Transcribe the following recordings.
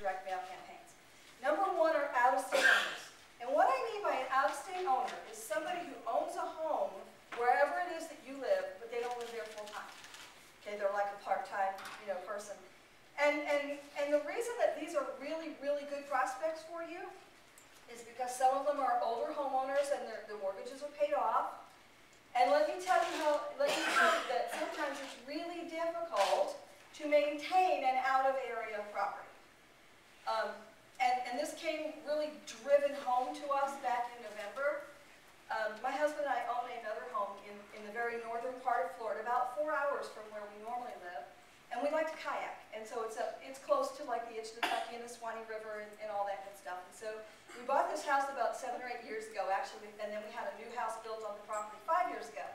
direct mail campaigns. Number one are out-of-state owners. And what I mean by an out-of-state owner is somebody who owns a home wherever it is that you live, but they don't live there full-time. Okay, they're like a part-time, person. And the reason that these are really, really good prospects for you is because some of them are older homeowners and their mortgages are paid off. And let me tell you that sometimes it's really difficult to maintain an out-of-area property. And this came really driven home to us back in November. My husband and I own another home in the very northern part of Florida, about 4 hours from where we normally live. And we like to kayak. And so it's close to like the edge of the Kentucky and the Swanee River and all that good stuff. And so we bought this house about 7 or 8 years ago, actually, and then we had a new house built on the property 5 years ago.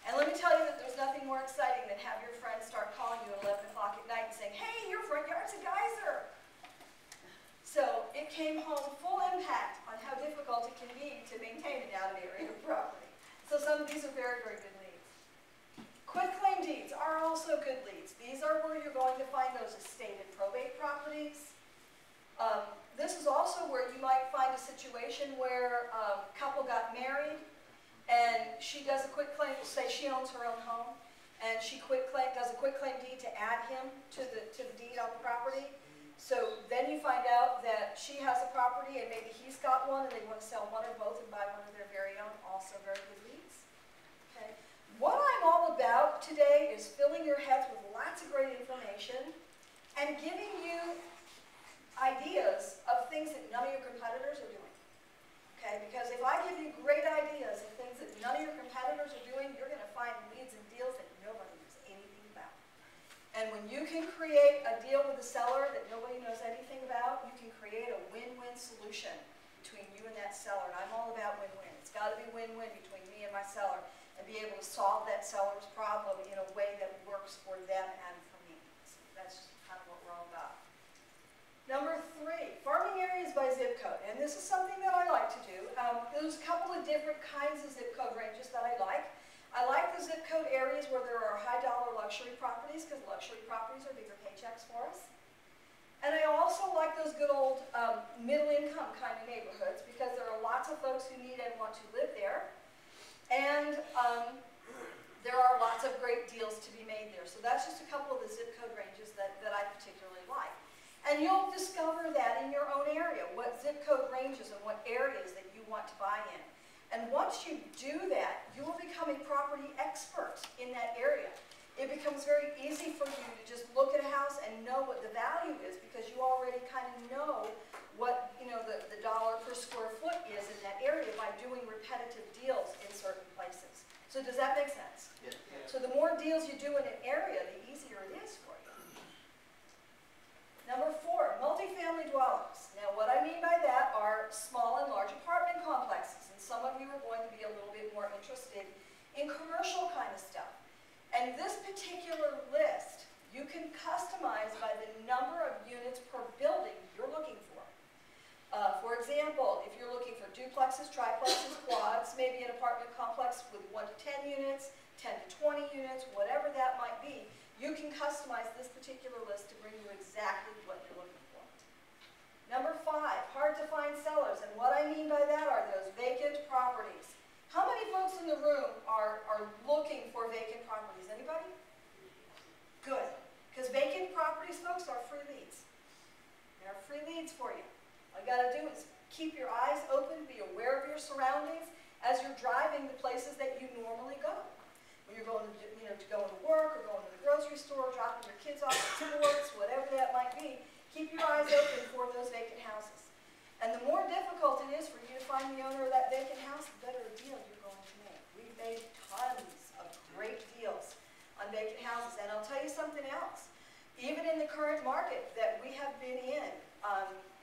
And let me tell you that there's nothing more exciting than have your friends start calling you at 11 o'clock at night and saying, hey, your front yard's a geyser. So it came home full impact on how difficult it can be to maintain an out-of-area property. So some of these are very, very good leads. Quitclaim deeds are also good leads. These are where you're going to find those estate and probate properties. This is also where you might find a situation where a couple got married and she does a quitclaim, say she owns her own home, and she does a quitclaim deed to add him to the deed on the property. So then you find out that she has a property and maybe he's got one and they want to sell one or both and buy one of their very own, also very good leads. Okay. What I'm all about today is filling your heads with lots of great information and giving you ideas of things that none of your competitors are doing. Okay, because if I give you great ideas of things that none of your competitors are doing, you're going to find leads and deals that nobody knows anything about. And when you can create a deal with a seller that nobody knows anything about, you can create a win-win solution between you and that seller. And I'm all about win-win. It's got to be win-win between me and my seller and be able to solve that seller's problem in a way that works for them and for me. So that's just kind of what we're all about. Number 3, farming areas by zip code. And this is something that I like to do. There's a couple of different kinds of zip code ranges that I like. I like the zip code areas where there are high-dollar luxury properties because luxury properties are bigger paychecks for us. And I also like those good old middle-income kind of neighborhoods because there are lots of folks who need and want to live there. And there are lots of great deals to be made there. So that's just a couple of the zip code ranges that I particularly like. And you'll discover that in your own area, what zip code ranges and what areas that you want to buy in. And once you do that, you will become a property expert in that area. It becomes very easy for you to just look at a house and know what the value is because you already kind of know what the dollar per square foot is in that area by doing repetitive deals in certain places. So does that make sense? Yeah. So the more deals you do in an area, the easier it is for you. Number 4, multifamily dwellings. Now what I mean by that are small and large apartment complexes. And some of you are going to be a little bit more interested in commercial kind of stuff. And this particular list, you can customize by the number of units per building you're looking for. For example, if you're looking for duplexes, triplexes, quads, maybe an apartment complex with 1 to 10 units, 10 to 20 units, whatever that might be, you can customize this particular list to bring you exactly what you're looking for. Number 5, hard to find sellers. And what I mean by that are those vacant properties. How many folks in the room are looking for vacant properties? Anybody? Good. Because vacant properties, folks, are free leads. They're free leads for you. All you got to do is keep your eyes open, be aware of your surroundings as you're driving the places that you normally go. When you're going to go to work or going to the grocery store, dropping your kids off at sports, whatever that might be, keep your eyes open for those vacant houses. And the more difficult it is for you to find the owner of that vacant house, the better a deal you're going to make. We've made tons of great deals on vacant houses. And I'll tell you something else. Even in the current market that we have been in,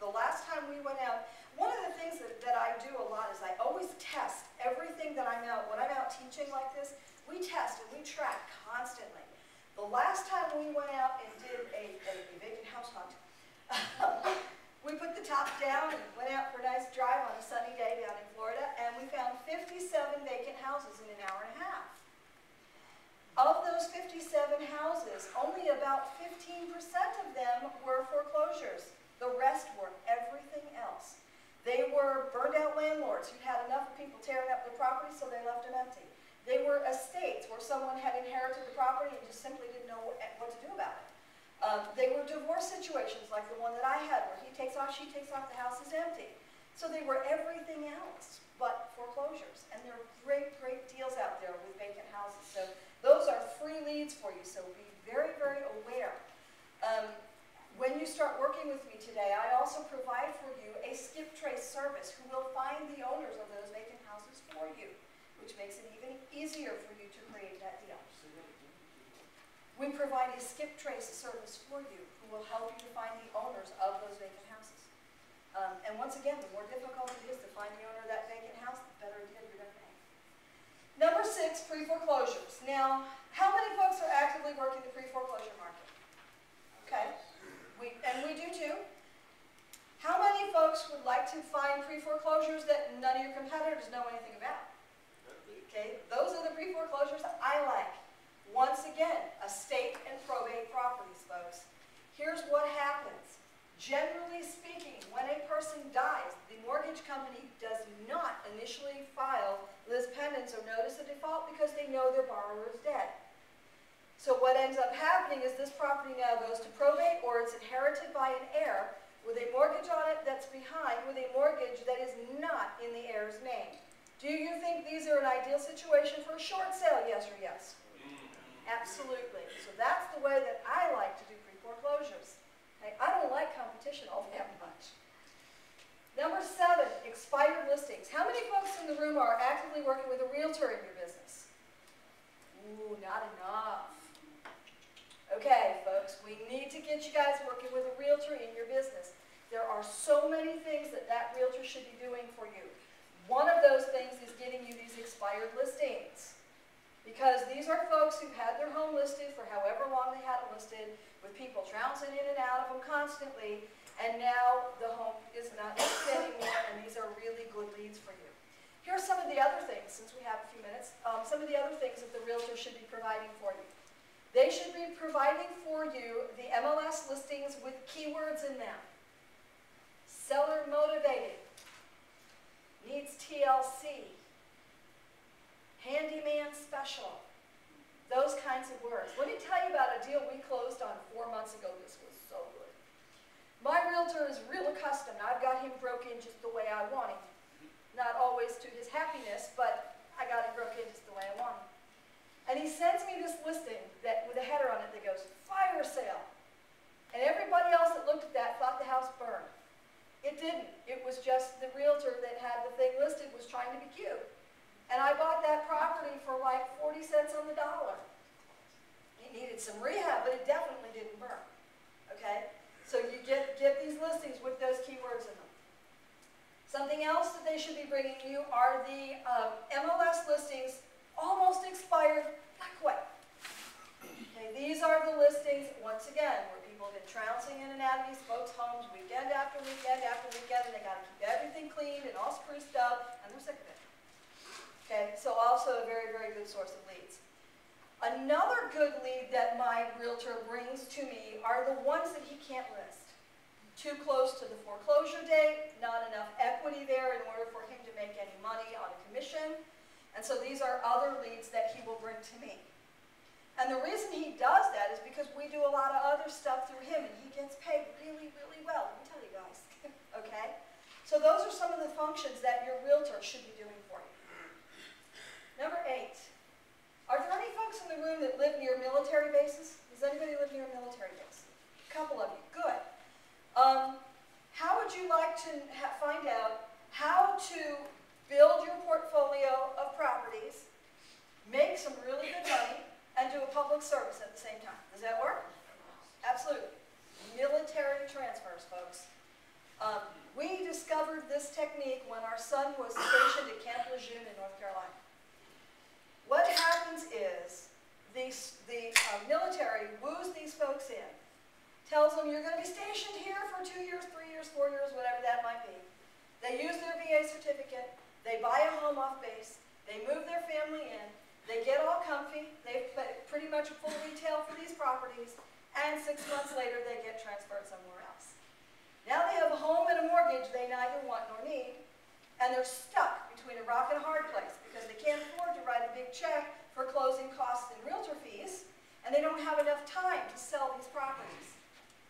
the last time we went out, one of the things that I do a lot is I always test everything that I'm out. When I'm out teaching like this, we test and we track constantly. The last time we went out and did a vacant house hunt, we put the top down and went out for a nice drive on a sunny day down in Florida, and we found 57 vacant houses in an hour and a half. Of those 57 houses, only about 15% of them were foreclosures. The rest landlords who had enough of people tearing up their property, so they left them empty. They were estates where someone had inherited the property and just simply didn't know what to do about it. They were divorce situations like the one that I had, where he takes off, she takes off, the house is empty. So they were everything else but foreclosures. And there are great, great deals out there with vacant houses. So those are free leads for you, so be very, very aware. When you start working with me today, I also provide for you a skip trace service who will find the owners of those vacant houses for you, which makes it even easier for you to create that deal. We provide a skip trace service for you who will help you to find the owners of those vacant houses. And once again, the more difficult it is to find the owner of that vacant house, the better deal you're going to make. Number 6, pre-foreclosures. Now, how many folks are actively working the pre-foreclosure market? Okay, we do too. How many folks would like to find pre-foreclosures that none of your competitors know anything about? Okay, those are the pre-foreclosures I like. Once again, estate and probate properties, folks. Here's what happens. Generally speaking, when a person dies, the mortgage company does not initially file lis pendens or notice of default because they know their borrower is dead. So what ends up happening is this property now goes to probate, or it's inherited by an heir with a mortgage on it that's behind, with a mortgage that is not in the heir's name. Do you think these are an ideal situation for a short sale, yes or yes? Absolutely. So that's the way that I like to do pre-foreclosures. Okay? I don't like competition all that much. Number 7, expired listings. How many folks in the room are actively working with a realtor in your business? Ooh, not enough. Okay, folks, we need to get you guys working with a realtor in your business. There are so many things that that realtor should be doing for you. One of those things is getting you these expired listings. Because these are folks who've had their home listed for however long they had it listed, with people trouncing in and out of them constantly, and now the home is not listed anymore, and these are really good leads for you. Here are some of the other things, since we have a few minutes, some of the other things that the realtor should be providing for you. They should be providing for you the MLS listings with keywords in them. Seller motivated, needs TLC, handyman special, those kinds of words. Let me tell you about a deal we closed on 4 months ago. This was so good. My realtor is real accustomed. I've got him broke in just the way I want him. Not always to his happiness, but I got him broke in just the way I want him. And he sends me this listing that with a header on it that goes, fire sale. And everybody else that looked at that thought the house burned. It didn't. It was just the realtor that had the thing listed was trying to be cute. And I bought that property for like 40 cents on the dollar. It needed some rehab, but it definitely didn't burn. Okay? So you get these listings with those keywords in them. Something else that they should be bringing you are the MLS listings, almost expired, not quite. Okay, these are the listings, once again, where people have been trouncing in and out of these folks' homes weekend after weekend after weekend, and they got to keep everything cleaned and all spruced up, and they're sick of it. Okay, so also a very, very good source of leads. Another good lead that my realtor brings to me are the ones that he can't list. Too close to the foreclosure date, not enough equity there in order for him to make any money on a commission. And so these are other leads that he will bring to me. And the reason he does that is because we do a lot of other stuff through him, and he gets paid really, really well. Let me tell you guys. Okay? So those are some of the functions that your realtor should be doing for you. Number 8. Are there any folks in the room that live near military bases? Does anybody live near a military base? A couple of you. Good. How would you like to find out how to build your portfolio of properties, make some really good money, and do a public service at the same time? Does that work? Absolutely. Military transfers, folks. We discovered this technique when our son was stationed at Camp Lejeune in North Carolina. What happens is the military woos these folks in, tells them you're going to be stationed here for 2 years, 3 years, 4 years, whatever that might be. They use their VA certificate, they buy a home off base, they move their family in, they get all comfy, they pretty much full retail for these properties, and 6 months later they get transferred somewhere else. Now they have a home and a mortgage they neither want nor need, and they're stuck between a rock and a hard place because they can't afford to write a big check for closing costs and realtor fees, and they don't have enough time to sell these properties.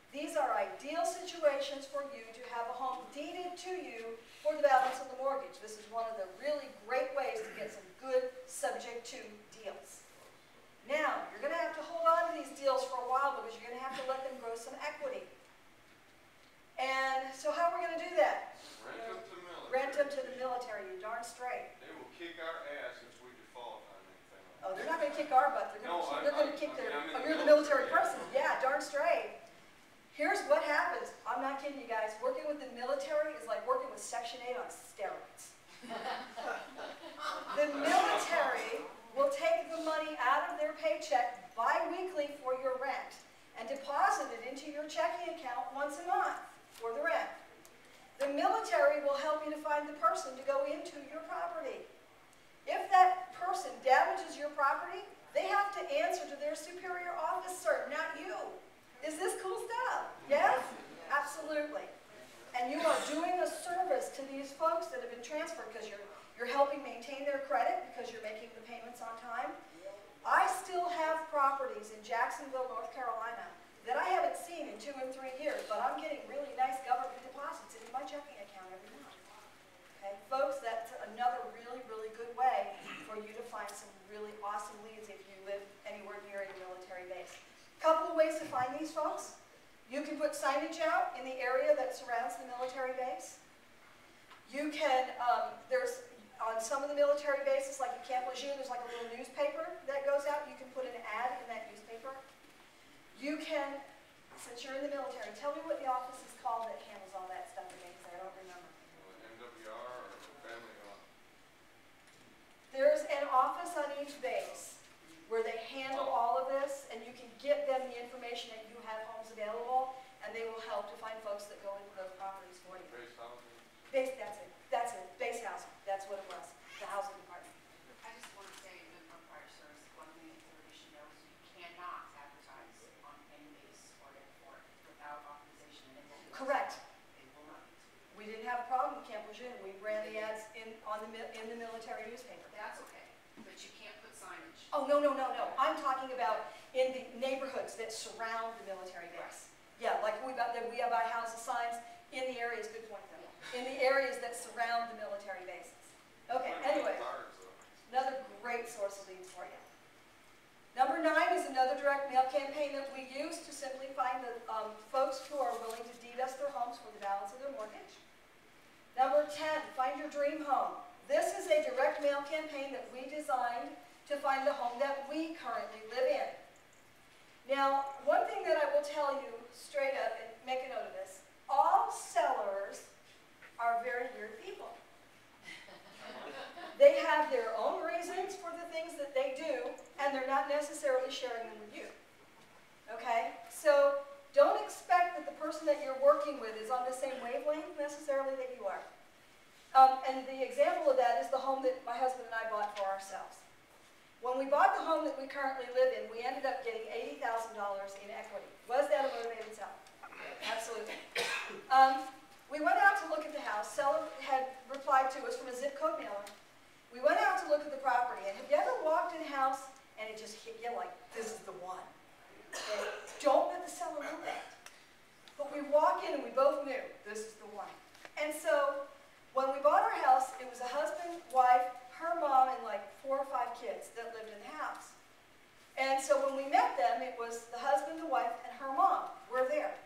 These are ideal situations for you to have a home deeded to you for the balance of the mortgage. This is one of the really great ways to get some good subject to deals. Now, you're going to have to hold on to these deals for a while because you're going to have to let them grow some equity. And so how are we going to do that? Rent them to the military. Rent them to the military, you darn straight. They will kick our ass if we default on anything. Oh, they're not going to kick our butt. They're going to kick their... Oh, you're the military person. Yeah, darn straight. Here's what happens. I'm not kidding you guys. Working with the military is like working with Section 8 on steroids. The military will take the money out of their paycheck bi-weekly for your rent and deposit it into your checking account once a month for the rent. The military will help you to find the person to go into your property. If that person damages your property, they have to answer to their superior officer, not you. Is this cool stuff? Yes? Absolutely. And you are doing a service to these folks that have been transferred because you're helping maintain their credit because you're making the payments on time. I still have properties in Jacksonville, North Carolina that I haven't seen in 2 and 3 years, but I'm getting really nice government deposits into my checking account every month. Okay, folks, that's another really, really good way for you to find some really awesome leads if you live anywhere near a military base. Couple of ways to find these folks. You can put signage out in the area that surrounds the military base. You can, there's, on some of the military bases, like at Camp Lejeune, there's like a little newspaper that goes out. You can put an ad in that newspaper. You can, since you're in the military, tell me what the office is called that handles all that stuff again, because I don't remember. MWR or family law? There's an office on each base where they handle all of this, and you can get them the information that you have homes available, and they will help to find folks that go into those properties for you. Base housing? Base, that's it. That's it. Base housing. That's what it was. The housing department. I just want to say, in the prior service, one thing that everybody should know is you cannot advertise on any base or airport without authorization. And Correct. They will not. We didn't have a problem with Camp Lejeune. We ran the ads in the military newspaper. That's okay, but you can't put signage. Oh, no, no, no, no. I'm talking about in the neighborhoods that surround the military base. Yeah, like we have buy houses signs in the areas, good point though, in the areas that surround the military bases. Okay, anyway, another great source of leads for you. Number 9 is another direct mail campaign that we use to simply find the folks who are willing to deed us their homes for the balance of their mortgage. Number 10, find your dream home. This is a direct mail campaign that we designed to find the home that we currently live in. Now, one thing that I will tell you straight up, and make a note of this, all sellers are very weird people. They have their own reasons for the things that they do, and they're not necessarily sharing them with you. Okay? So, don't expect that the person that you're working with is on the same wavelength necessarily that you are. And the example of that is the home that my husband and I bought for ourselves. When we bought the home that we currently live in, we ended up getting $80,000 in equity. Was that a motivated seller? Absolutely. We went out to look at the house. Seller had replied to us from a zip code mailer. We went out to look at the property. And have you ever walked in a house and it just hit you like, this is the one? Okay? Don't let the seller know that. But we walk in and we both knew this is the one. And so when we bought our house, it was a husband, wife, her mom, and like 4 or 5 kids that lived in the house. And so when we met them, it was the husband, the wife, and her mom were there.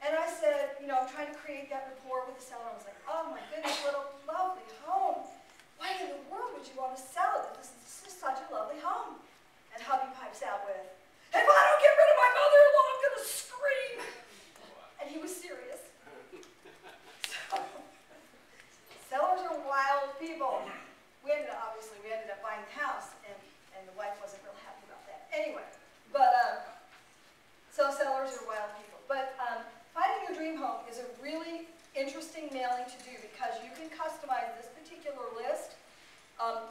And I said, you know, I'm trying to create that rapport with the seller. I was like, oh my goodness, what a lovely home. Why in the world would you want to sell it? This is such a lovely home. And hubby pipes out with, if I don't get rid of my mother-in-law, I'm going to scream. And he was serious. So, sellers are wild people. We ended up buying the house, and the wife wasn't real happy about that. Anyway, but, so sellers are wild people. But finding your dream home is a really interesting mailing to do because you can customize this particular list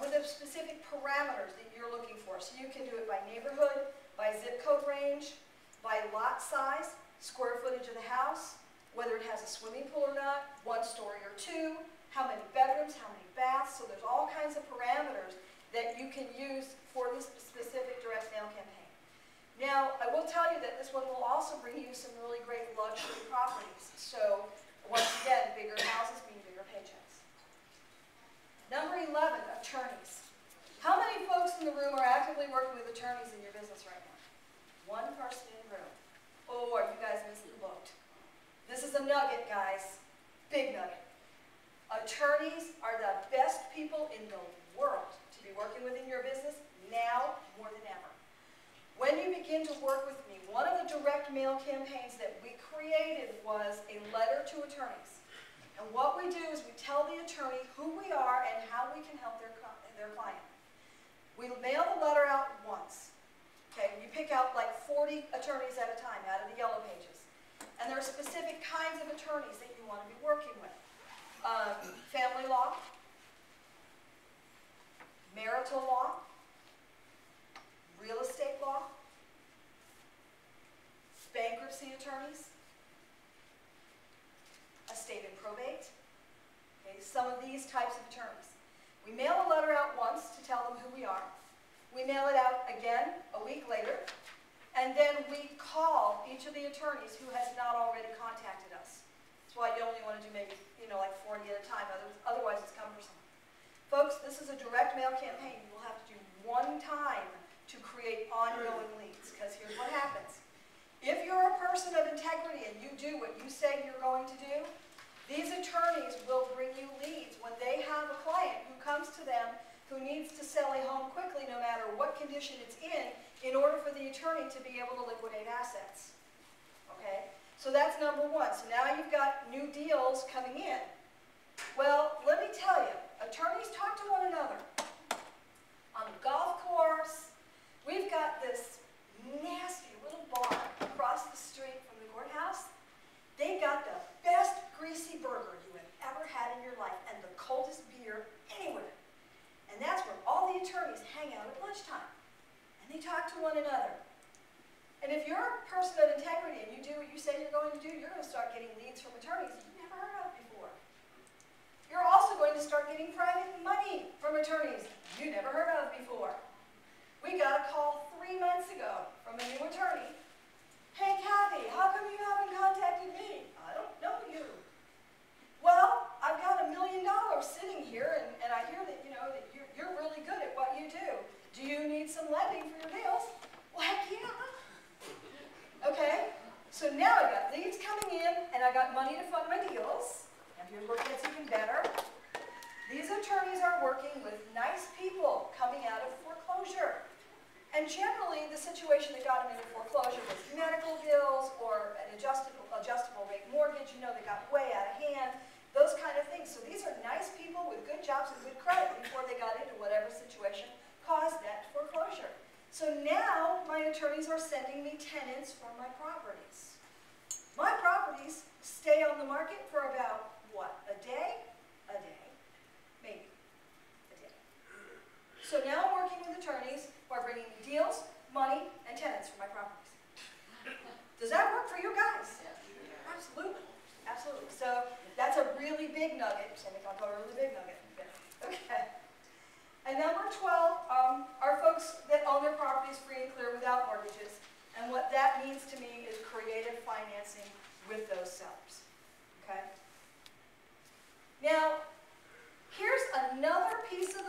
with the specific parameters that you're looking for. So you can do it by neighborhood, by zip code range, by lot size, square footage of the house, whether it has a swimming pool or not, 1 story or 2, how many bedrooms, how many baths, so there's all kinds of parameters that you can use for this specific direct mail campaign. Now, I will tell you that this one will also bring you some really great luxury properties. So, once again, bigger houses mean bigger paychecks. Number 11, attorneys. How many folks in the room are actively working with attorneys in your business right now? One person in the room. Oh, are you guys missing the boat? This is a nugget, guys. Big nugget. Attorneys are the best people in the world to be working with in your business now more than ever. When you begin to work with me, one of the direct mail campaigns that we created was a letter to attorneys. And what we do is we tell the attorney who we are and how we can help their client. We mail the letter out once. Okay, you pick out like 40 attorneys at a time out of the yellow pages. And there are specific kinds of attorneys that you want to be working with. Family law, marital law, real estate law, bankruptcy attorneys, estate and probate, okay, some of these types of attorneys. We mail a letter out once to tell them who we are. We mail it out again a week later, and then we call each of the attorneys who has not already contacted us. That's why you only want to do maybe, like 40 at a time, otherwise it's cumbersome. Folks, this is a direct mail campaign. You will have to do one time to create ongoing leads, because here's what happens. If you're a person of integrity and you do what you say you're going to do, these attorneys will bring you leads when they have a client who comes to them who needs to sell a home quickly no matter what condition it's in order for the attorney to be able to liquidate assets. Okay? So that's number one. So now you've got new deals coming in. Well, let me tell you, attorneys talk to one another. On the golf course, we've got this nasty little bar across the street from the courthouse. They got the best greasy burger you have ever had in your life and the coldest beer anywhere. And that's where all the attorneys hang out at lunchtime. And they talk to one another. And if you're a person of integrity and you do what you say you're going to do, you're going to start getting leads from attorneys you've never heard of before. You're also going to start getting private money from attorneys you never heard of before. We got a call 3 months ago from a new attorney. Hey, Kathy, how come you haven't contacted me? I don't know you. Well, I've got $1 million sitting here, and I hear that, that you're really good at what you do. Do you need some lending for your deals? Well, heck yeah. Okay, so now I got leads coming in, and I got money to fund my deals. And here's where it gets even better. These attorneys are working with nice people coming out of foreclosure. And generally, the situation that got them into foreclosure was medical bills or an adjustable rate mortgage. They got way out of hand, those kind of things. So these are nice people with good jobs and good credit before they got into whatever situation caused that foreclosure. So now, my attorneys are sending me tenants for my properties. My properties stay on the market for about, what, a day? A day. Maybe. A day. So now I'm working with attorneys who are bringing me deals, money, and tenants for my properties. Does that work for you guys? Absolutely. Absolutely. So that's a really big nugget. Sammy can call it a really big nugget. Okay. And number 12 are folks that own their properties free and clear without mortgages. And what that means to me is creative financing with those sellers. Okay? Now, here's another piece of the